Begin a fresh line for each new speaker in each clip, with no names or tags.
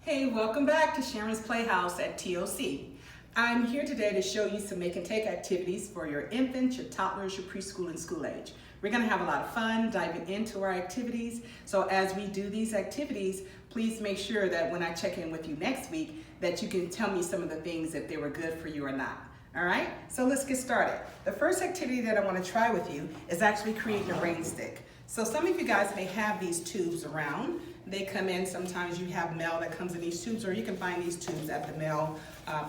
Hey, welcome back to Sharon's Playhouse at TOC. I'm here today to show you some make and take activities for your infants, your toddlers, your preschool and school age. We're going to have a lot of fun diving into our activities. So as we do these activities, please make sure that when I check in with you next week that you can tell me some of the things if they were good for you or not. All right, so let's get started. The first activity that I want to try with you is actually creating a rain stick. So some of you guys may have these tubes around. They come in, sometimes you have mail that comes in these tubes, or you can find these tubes at the mail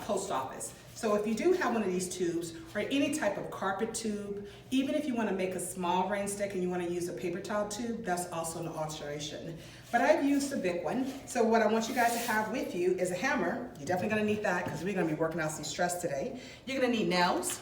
post office. So if you do have one of these tubes, or any type of carpet tube, even if you want to make a small rain stick and you want to use a paper towel tube, that's also an alteration. But I've used a big one. So what I want you guys to have with you is a hammer. You're definitely going to need that because we're going to be working out some stress today. You're going to need nails.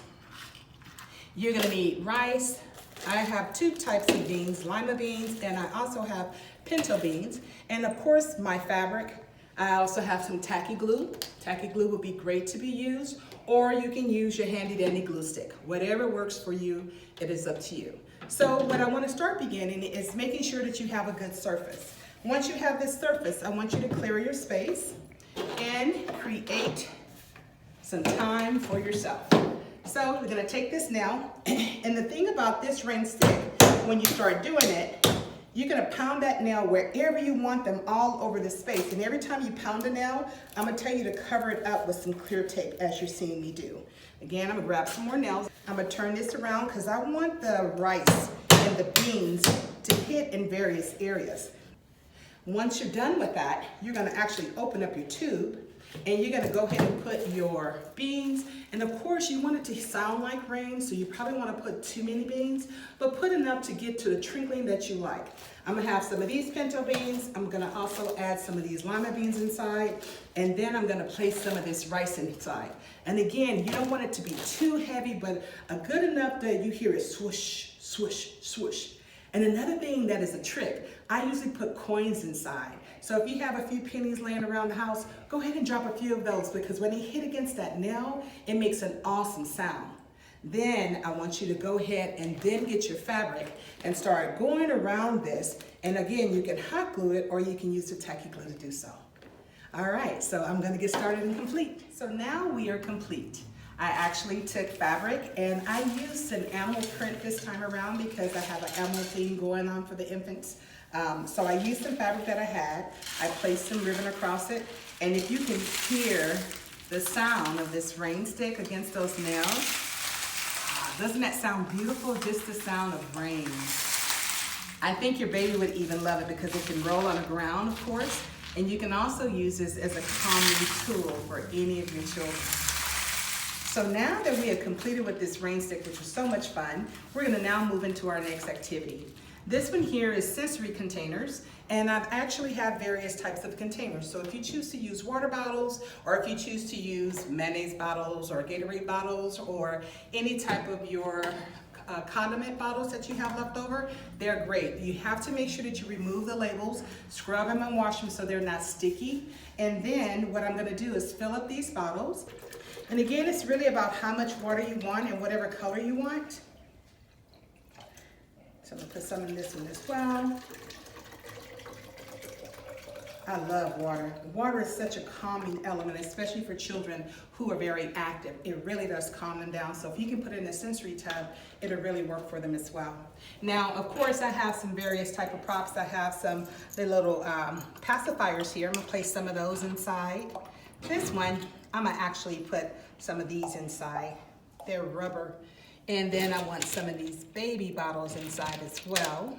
You're going to need rice. I have two types of beans, lima beans, and I also have pinto beans. And of course, my fabric. I also have some tacky glue. Tacky glue would be great to be used, or you can use your handy dandy glue stick. Whatever works for you, it is up to you. So what I want to start beginning is making sure that you have a good surface. Once you have this surface, I want you to clear your space and create some time for yourself. So we're gonna take this now, and the thing about this rain stick, when you start doing it, you're gonna pound that nail wherever you want them all over the space. And every time you pound a nail, I'm gonna tell you to cover it up with some clear tape as you're seeing me do. Again, I'm gonna grab some more nails. I'm gonna turn this around because I want the rice and the beans to hit in various areas. Once you're done with that, you're gonna actually open up your tube, and you're gonna go ahead and put your beans, and of course you want it to sound like rain, so you probably wanna put too many beans, but put enough to get to the trickling that you like. I'm gonna have some of these pinto beans, I'm gonna also add some of these lima beans inside, and then I'm gonna place some of this rice inside. And again, you don't want it to be too heavy, but a good enough that you hear it swoosh, swoosh, swoosh. And another thing that is a trick, I usually put coins inside. So if you have a few pennies laying around the house, go ahead and drop a few of those, because when they hit against that nail, it makes an awesome sound. Then I want you to go ahead and then get your fabric and start going around this. And again, you can hot glue it, or you can use the tacky glue to do so. All right, so I'm gonna get started and complete. So now we are complete. I actually took fabric and I used an animal print this time around because I have an animal theme going on for the infants. So I used some fabric that I had. I placed some ribbon across it. And if you can hear the sound of this rain stick against those nails, doesn't that sound beautiful? Just the sound of rain. I think your baby would even love it because it can roll on the ground, of course. And you can also use this as a calming tool for any of your children. So now that we have completed with this rain stick, which was so much fun, we're gonna now move into our next activity. This one here is sensory containers, and I actually have various types of containers. So if you choose to use water bottles, or if you choose to use mayonnaise bottles or Gatorade bottles, or any type of your condiment bottles that you have left over, they're great. You have to make sure that you remove the labels, scrub them and wash them so they're not sticky. And then what I'm gonna do is fill up these bottles. And again, it's really about how much water you want and whatever color you want. So I'm gonna put some in this one as well. I love water. Water is such a calming element, especially for children who are very active. It really does calm them down. So if you can put it in a sensory tub, it'll really work for them as well. Now, of course, I have some various type of props. I have some the little pacifiers here. I'm gonna place some of those inside. This one, I'm gonna actually put some of these inside. They're rubber. And then I want some of these baby bottles inside as well.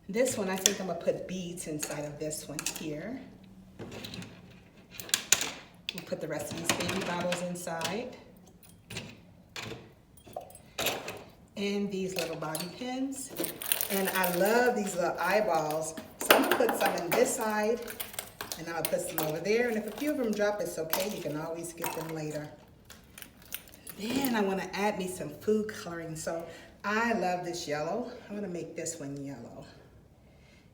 This one, I think I'm gonna put beads inside of this one here. We'll put the rest of these baby bottles inside. And these little bobby pins. And I love these little eyeballs. So I'm gonna put some in this side, and I'm gonna put some over there. And if a few of them drop, it's okay. You can always get them later. Then I wanna add me some food coloring. So I love this yellow. I'm gonna make this one yellow.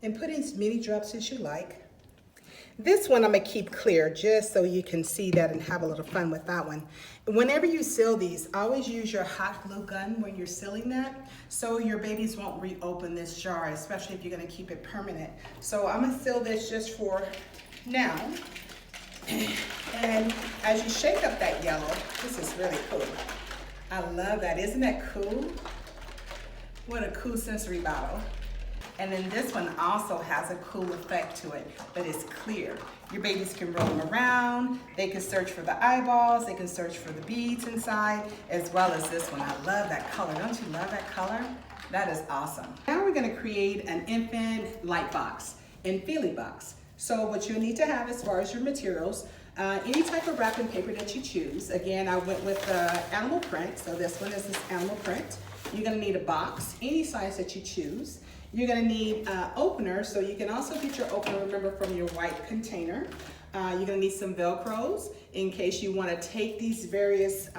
And put in as many drops as you like. This one I'm gonna keep clear just so you can see that and have a little fun with that one. Whenever you seal these, always use your hot glue gun when you're sealing that so your babies won't reopen this jar, especially if you're gonna keep it permanent. So I'm gonna seal this just for Now, and as you shake up that yellow, this is really cool. I love that. Isn't that cool? What a cool sensory bottle. And then this one also has a cool effect to it, but it's clear. Your babies can roll them around, they can search for the eyeballs, they can search for the beads inside, as well as this one. I love that color. Don't you love that color? That is awesome. Now we're gonna create an infant light box and feely box. So what you'll need to have as far as your materials, any type of wrapping paper that you choose. Again, I went with animal print, so this one is this animal print. You're gonna need a box, any size that you choose. You're gonna need opener, so you can also get your opener, remember, from your white container. You're gonna need some Velcros in case you wanna take these various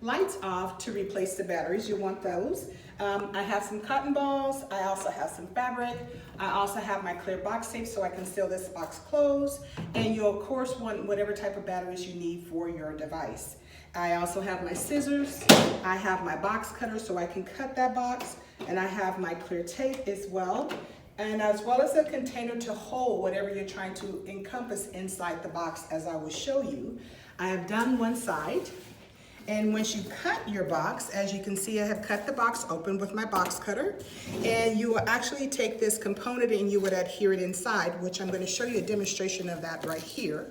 lights off to replace the batteries. You want those. I have some cotton balls. I also have some fabric. I also have my clear box tape so I can seal this box closed. And you of course want whatever type of batteries you need for your device. I also have my scissors. I have my box cutter so I can cut that box. And I have my clear tape as well. And as well as a container to hold whatever you're trying to encompass inside the box, as I will show you. I have done one side. And once you cut your box, as you can see, I have cut the box open with my box cutter. And you will actually take this component and you would adhere it inside, which I'm going to show you a demonstration of that right here.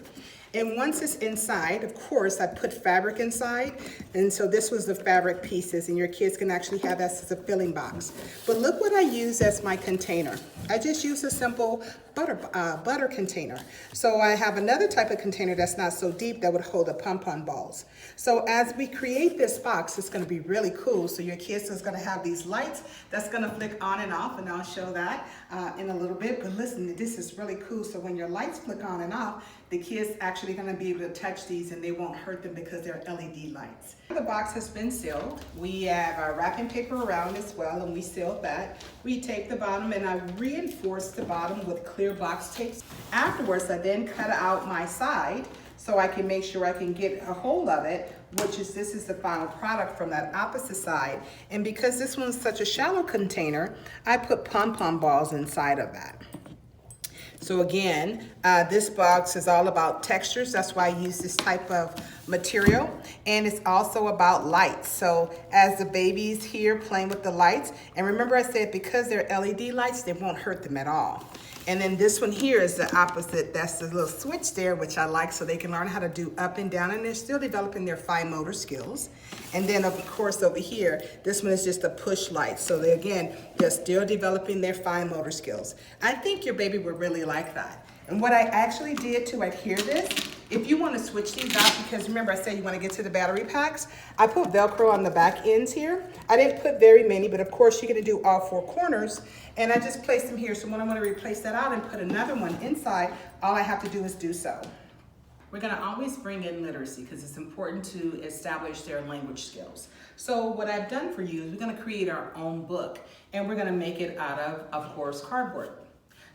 And once it's inside, of course, I put fabric inside. And so this was the fabric pieces, and your kids can actually have that as a filling box. But look what I use as my container. I just use a simple butter container. So I have another type of container that's not so deep that would hold the pom-pom balls. So as we create this box, it's gonna be really cool. So your kids is gonna have these lights that's gonna flick on and off, and I'll show that in a little bit. But listen, this is really cool. So when your lights flick on and off, the kids actually gonna be able to touch these and they won't hurt them because they're LED lights. The box has been sealed. We have our wrapping paper around as well, and we sealed that. We taped the bottom, and I reinforced the bottom with clear box tapes. Afterwards, I then cut out my side so I can make sure I can get a hold of it, this is the final product from that opposite side. And because this one's such a shallow container, I put pom-pom balls inside of that. So again, this box is all about textures. That's why I use this type of material. And it's also about lights. So as the baby's here playing with the lights, and remember I said because they're LED lights, they won't hurt them at all. And then this one here is the opposite. That's the little switch there, which I like, so they can learn how to do up and down, and they're still developing their fine motor skills. And then of course over here, this one is just a push light. So they're still developing their fine motor skills. I think your baby would really like that. And what I actually did to adhere this, if you want to switch these out, because remember I said you want to get to the battery packs, I put Velcro on the back ends here. I didn't put very many, but of course you're going to do all four corners. And I just placed them here. So when I want to replace that out and put another one inside, all I have to do is do so. We're going to always bring in literacy because it's important to establish their language skills. So what I've done for you is we're going to create our own book, and we're going to make it out of course, cardboard.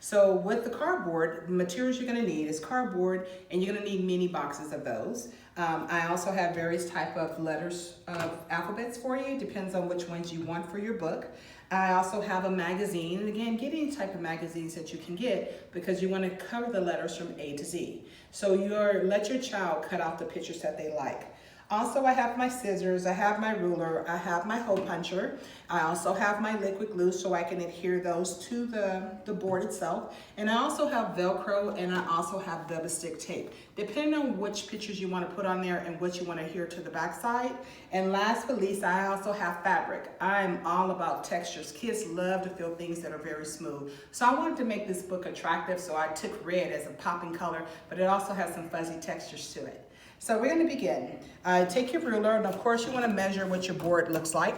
So with the cardboard, the materials you're gonna need is cardboard, and you're gonna need mini boxes of those. I also have various type of letters of alphabets for you, depends on which ones you want for your book. I also have a magazine, and again, get any type of magazines that you can get because you wanna cover the letters from A to Z. So let your child cut out the pictures that they like. Also, I have my scissors, I have my ruler, I have my hole puncher. I also have my liquid glue so I can adhere those to the board itself. And I also have Velcro, and I also have double stick tape, depending on which pictures you want to put on there and what you want to adhere to the back side. And last but least, I also have fabric. I'm all about textures. Kids love to feel things that are very smooth. So I wanted to make this book attractive, so I took red as a popping color, but it also has some fuzzy textures to it. So we're going to begin. Take your ruler, and of course you want to measure what your board looks like.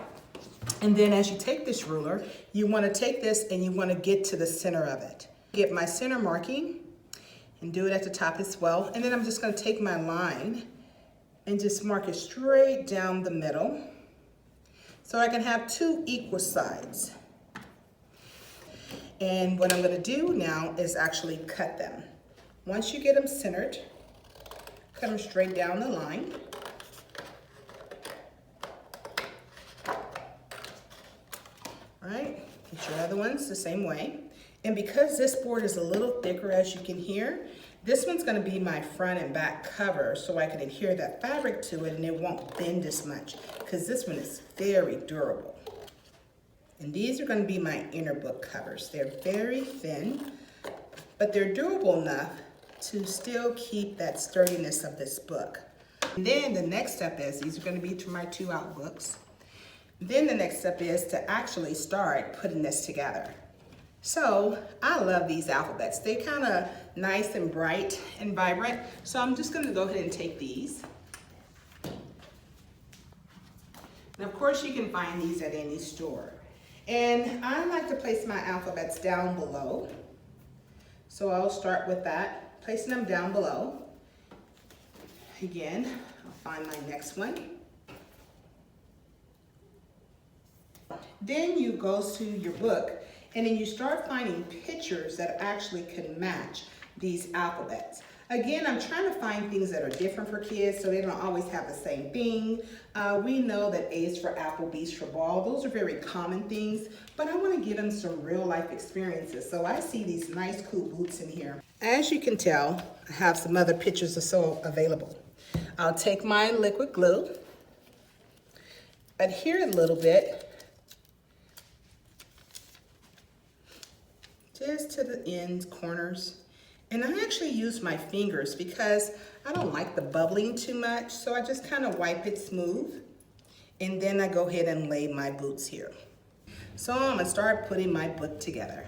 And then as you take this ruler, you want to take this and you want to get to the center of it. Get my center marking and do it at the top as well. And then I'm just going to take my line and just mark it straight down the middle so I can have two equal sides. And what I'm going to do now is actually cut them. Once you get them centered, cut them straight down the line. All right, get your other ones the same way. And because this board is a little thicker, as you can hear, This one's gonna be my front and back cover so I can adhere that fabric to it and it won't bend as much because this one is very durable. And these are gonna be my inner book covers. They're very thin, but they're durable enough to still keep that sturdiness of this book. And then the next step is, these are gonna be to my 2-out books. Then the next step is to actually start putting this together. So I love these alphabets. They're kind of nice and bright and vibrant. So I'm just gonna go ahead and take these. And of course you can find these at any store. And I like to place my alphabets down below. So I'll start with that, placing them down below. Again, I'll find my next one. Then you go to your book and then you start finding pictures that actually can match these alphabets. Again, I'm trying to find things that are different for kids so they don't always have the same thing. We know that A is for apple, B is for ball. Those are very common things, but I want to give them some real life experiences. So I see these nice cool boots in here. As you can tell, I have some other pictures also available. I'll take my liquid glue, adhere a little bit, just to the ends, corners. And I actually use my fingers because I don't like the bubbling too much, so I just kind of wipe it smooth. And then I go ahead and lay my boots here. So I'm gonna start putting my book together.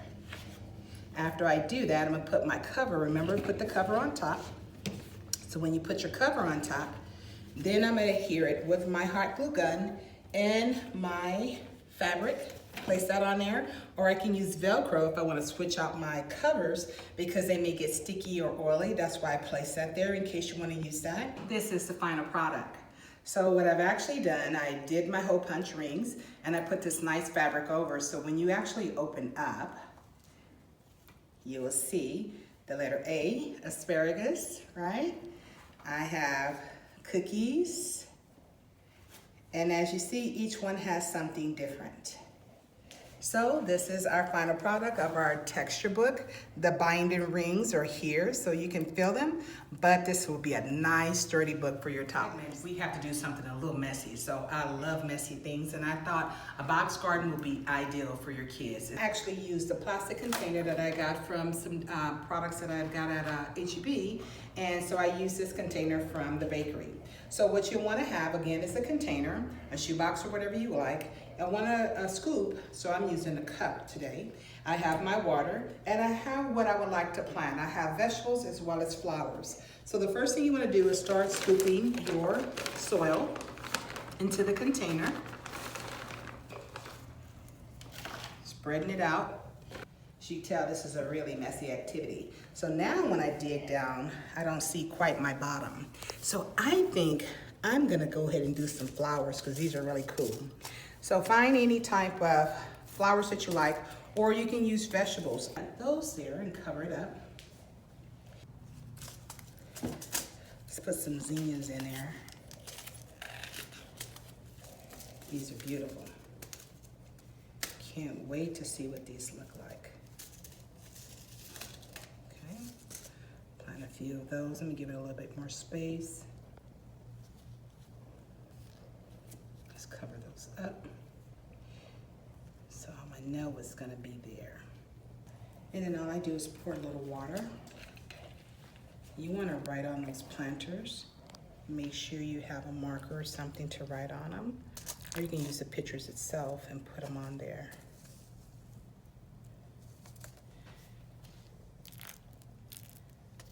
After I do that, I'm gonna put my cover. Remember, put the cover on top. So when you put your cover on top, then I'm gonna adhere it with my hot glue gun and my fabric. Place that on there, or I can use Velcro if I want to switch out my covers because they may get sticky or oily. That's why I place that there in case you want to use that. This is the final product. So what I've actually done, I did my hole punch rings and I put this nice fabric over, so when you actually open up, you will see the letter A, asparagus, right? I have cookies, and as you see, each one has something different. So this is our final product of our texture book. The binding rings are here so you can feel them, but this will be a nice sturdy book for your toddlers. We have to do something a little messy, so I love messy things, and I thought a box garden would be ideal for your kids. I actually used a plastic container that I got from some products that I've got at H-E-B, and so I used this container from the bakery. So what you want to have, again, is a container, a shoebox or whatever you like. I want a scoop, so I'm using a cup today. I have my water, and I have what I would like to plant. I have vegetables as well as flowers. So the first thing you want to do is start scooping your soil into the container. Spreading it out. As you can tell, this is a really messy activity. So now when I dig down, I don't see quite my bottom. So I think I'm gonna go ahead and do some flowers because these are really cool. So find any type of flowers that you like, or you can use vegetables. Put those there and cover it up. Let's put some zinnias in there. These are beautiful. Can't wait to see what these look like. Okay, plant a few of those. Let me give it a little bit more space. Just cover those up. So my nail is gonna be there. And then all I do is pour a little water. You wanna write on those planters. Make sure you have a marker or something to write on them. Or you can use the pictures itself and put them on there.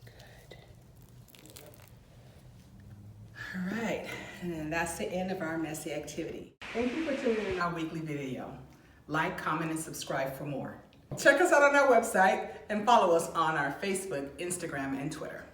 Good. All right, and that's the end of our messy activity. Thank you for tuning in our weekly video. Like, comment, and subscribe for more. Check us out on our website and follow us on our Facebook, Instagram, and Twitter.